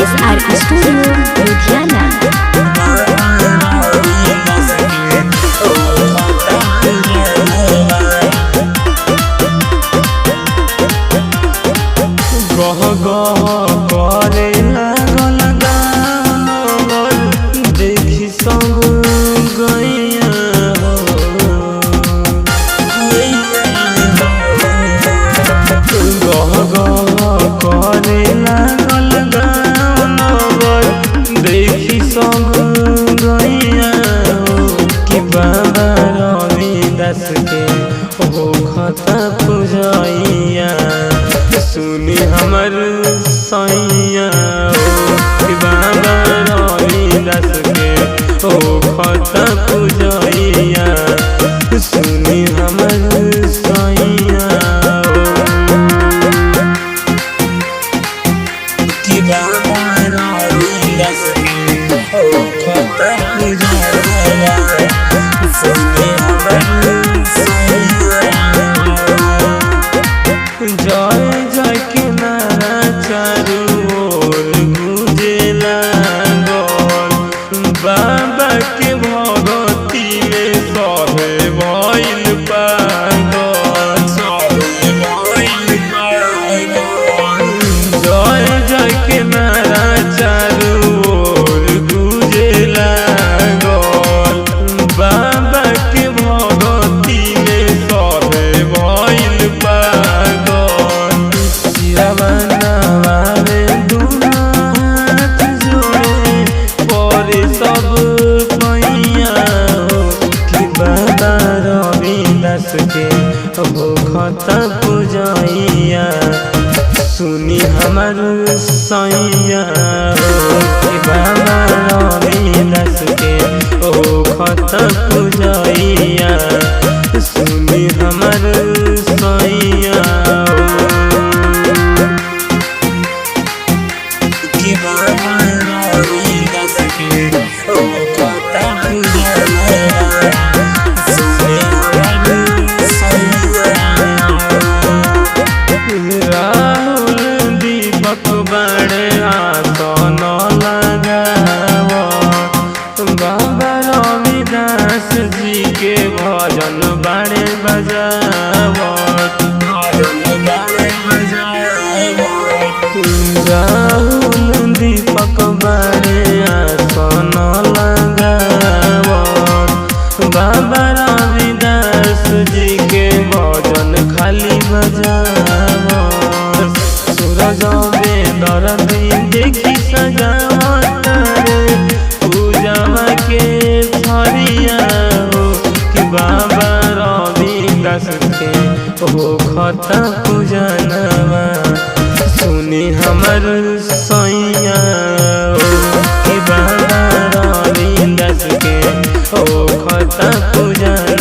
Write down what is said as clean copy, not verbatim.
SR Studio Ludhiana। गह गह करे लागल गानवर देखी सब गैया गह गह करे लागल गानवर देखी सब गैया कि बाबा रविदास के हो खता पूजैया सुनी हमर सैया बाबा रविदास के ओ खता पूजैया सुनी हमर सैया कि बाबा रविदास के ओ खता पूजैया सुनी हमर सैया। जय जय के नारा चारू ओर गूंजे लागल बाबा के भगती में सभे भइल पागल जय जय के नारा चारू ओर गूंजे लागल बाबा के भगती में सभे भइल पागल सब पैया कि बाबा रविदास के हो खता पूजैया सुनी हमर सैया कि बाबा रविदास के हो खता पूजैया सुनी हमर सैया कि बाबा रविदास के ओ खता पूजैया सुनी हमर सैया। राहुल दीपक बड़े आसन लगाव बाबा रविदास जी के भजन बड़े बजाव राहुल दीपक बड़े आसन लगाव बाबा रविदास जी के भजन खाली बजाव सूरज बेदर्दी देखी सजावत रे पूजावा के थरिया कि बाबा रविदास के हो खता पूजनवा सुनी हमर सैया कि बाबा रविदास के हो खता पूजन।